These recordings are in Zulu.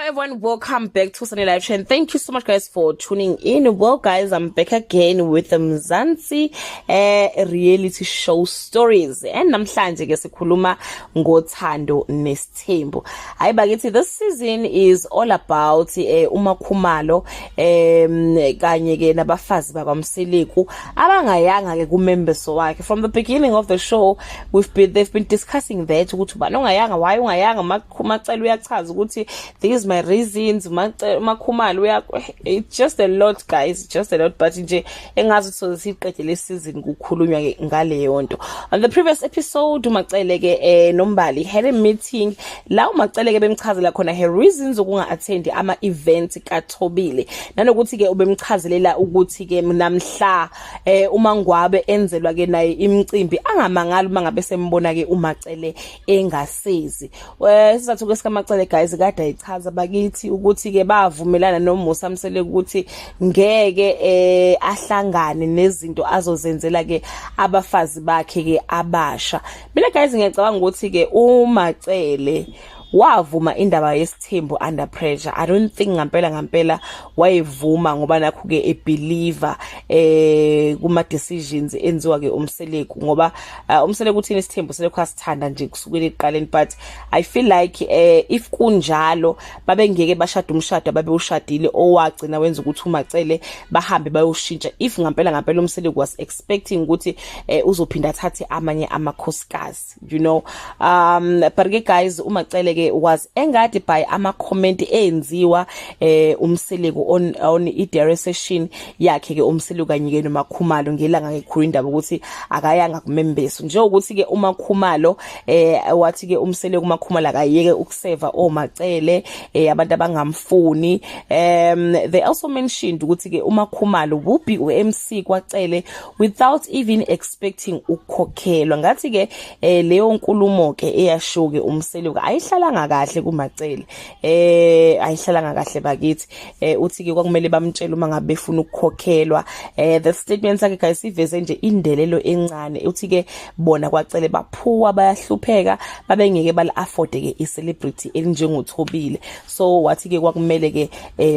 everyone, welcome back to Sunday Live Trend. Thank you so much guys for tuning in. Well guys, I'm back again with the Mzansi reality show stories, and namhlanje ke sikhuluma ngothando Nesthembu. Hayi bakithi, this season is all about uMakhumalo kanye ke nabafazi bakwamseleku abangayanga ke kumembeso wakhe. From the beginning of the show they've been discussing that ukuthi bani ongayanga, why ungayanga, macela uyachaza ukuthi these my reasons, Makhumalo it's just a lot guys, just a lot, but nje engazi so siqedile le season kukhulunywa ke ngale yonto. On the previous episode umacele ke Nombali had a meeting la umacele ke bemchazela khona her reasons ukunga attend ama event kaThobile, nanokuthi ke ubemchazelela ukuthi ke namhla uMangwabe enzelwa ke naye imicimbi angamangala uma ngabe sembona ke umacele engasezi. Sizathu ke sikamacele guys kade ayichaza bakithi ukuthi ke bavumelana noMusa Msele ukuthi ngeke ahlangane nezinto azozenzela ke abafazi bakhe ke abasha. Mina guys ngiyacabanga ukuthi ke umacele wavuma indaba yesithembu under pressure. I don't think ngampela wayevuma ngoba nakho ke ebeliever kuma decisions enziwa ke umseleku, ngoba umseleku uthini isithembu selekho asithanda nje kusukela eqaleni, but I feel like if kunjalo babengeke bashada umshado babe ushadile owagcina wenza ukuthi umacele bahambe bayoshintsha. If ngampela umseleku was expecting ukuthi uzophinda athathe amanye amakhosikazi, you know. But ke guys umacele was engadi by ama comment enziwa umseleku on i session yakhe ke umseleku kanye ke noMakhumalo ngelanga ngekhulu indaba ukuthi akayanga kumembeso, nje ukuthi ke uMakhumalo wathi ke umseleku uMakhumalo akayeke ukuseva omacele abantu abangamfuni. They also mentioned ukuthi ke uMakhumalo wubi uMC kwacele without even expecting ukukhokhelwa. Ngathi ke leyo nkulumo ke eyashoke umseleku ayihlala kahle kumacele, ayihlalanga kahle bakithi. Uthi ke kwakumele bamtshela uma ngabe befuna ukukhokhelwa. The statement sakhe guys iveze nje indelelo encane. Uthi ke bona kwacele baphuwa bayahlupheka babengeke bala afford ke i celebrity elinjengoThobile, so wathi ke kwakumele ke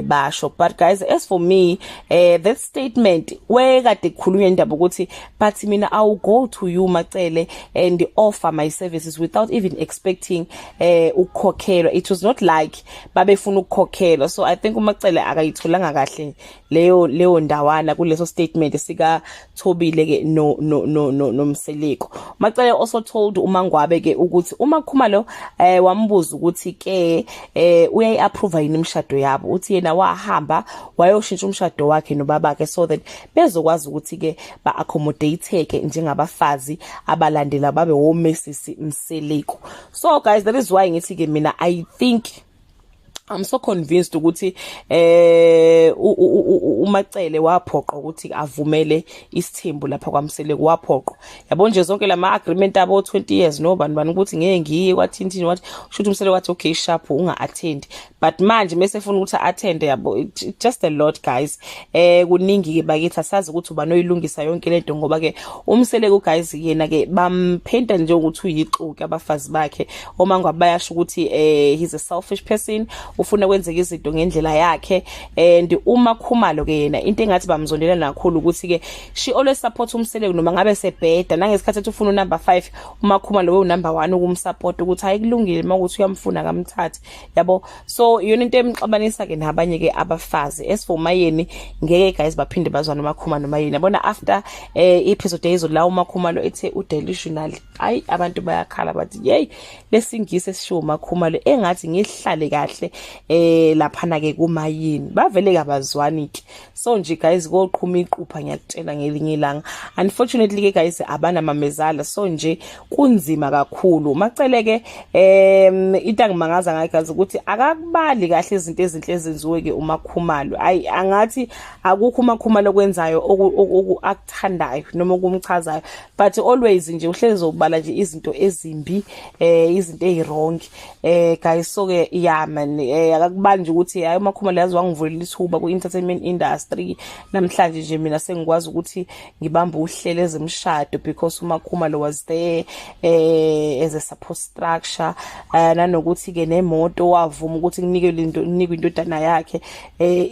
basho. But guys, as for me, that statement wekade kukhulunywa indaba ukuthi but mina I will go to you macele and offer my services without even expecting ukukhokhelwa. It was not like babefuna ukukhokhelwa. So I think umacele akayitholanga kahle leyo ndawana kuleso statement sika Thobile ke nomseleko. Macele also told uMangwabe ke ukuthi uMakhumalo wambuza ukuthi ke uyayi approve yini imshado yabo. Uthi yena wahamba wayoshintsha umshado wakhe nobabakhe so that bezokwazi ukuthi ke ba accommodate ke njengabafazi abalandela babe womesisi Mseleko. So guys, that is why ngithi ke mina I think I'm so convinced ukuthi umacele waphoqa ukuthi avumele isithembu lapha kwaMseleko, waphoqa. Yabo nje zonke lama agreement abo 20 years no bani ukuthi ngeke ngiye kwathini wathi shothi umseleko wathi okay sharp unga attend, but manje mase efuna ukuthi attend yabo just a lot guys. Kuningi ke bakithi asazi ukuthi ubani oyilungisa yonke lento ngoba ke umseleko guys yena ke bamphenta nje ukuthi uyixuku abafazi bakhe. Omangwabe bayasho ukuthi he's a selfish person, ufuna kwenzeka izinto ngendlela yakhe. And uMakhumalo ke yena into engathi bamzondela kakhulu ukuthi ke she always support umseleko noma ngabe sebheda. Nangesikhathi ethi ufuna number 5 uMakhumalo we number 1 ukumsupport ukuthi ayikulungile makuthi uyamfuna kamthathe, yabo. So yona into emxabanisa ke nabanye ke abafazi. As for Mayeni ngeke guys baphinde bazwana noMakhumalo noMayeni. Yabona after episode yezo la uMakhumalo ethe uDelusional, ayi abantu bayakhala bathi hey lesingise sisho uMakhumalo engathi ngihlale kahle laphana ke kuMayeni, bavele kabazwani ke. So nje guys koqhuma iqupha ngiyakutshela ngelinye ilanga. Unfortunately ke guys abana mamezala, so nje kunzima kakhulu. Macele ke into angimangaza ngayo guys ukuthi akakubali kahle izinto ezinhle ezenziwe ke uMakhumalo. Ayi angathi akukho uMakhumalo okwenzayo akuthandayo noma okumchazayo, but always nje uhlezi ubala nje izinto ezimbi, izinto ezirong guys. So ke yeah man, akakubali nje ukuthi hayi uMakhumalo yazi wangivulela ithuba ku-entertainment industry. Namhlanje nje mina sengikwazi ukuthi ngibambe uhlelo ezemshado because uMakhumalo was there as a support structure. Nanokuthi-ke nemoto wavuma ukuthi kunikwe indodana yakhe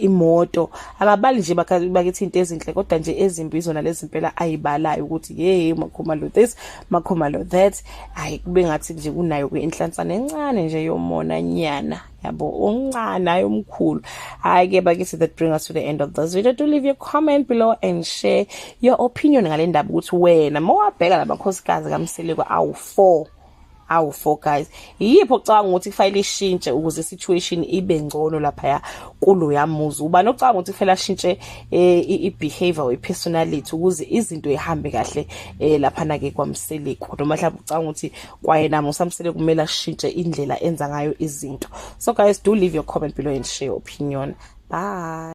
imoto. Akabali nje bakithi into ezinhle kodwa nje ezimbi izona lezi impela ayibalayo ukuthi hey Makhumalo this Makhumalo that. Hayi kube ngathi nje kunayo inhlantsana encane nje yomona nyana yabo uncane hayi omkhulu. Hayi ke bakithi that bring us to the end of this video. Do leave your comment below and share your opinion ngale ndaba ukuthi wena mawabheka labakhosikazi kaMseleko awu4 guys, yipho ocabanga ukuthi kufanele ishintshe ukuze situation ibe ngcono lapha kulo yamuzi? Ubani ocabanga ukuthi kufanele ashintshe i-behavior i-personality ukuze izinto ihambe kahle lapha na ke kwaMseleko? Noma mhlawumbe ucabanga ukuthi kwayena uMseleko kumele ashintshe indlela enza ngayo izinto? So guys, do leave your comment below and share your opinion. Bye.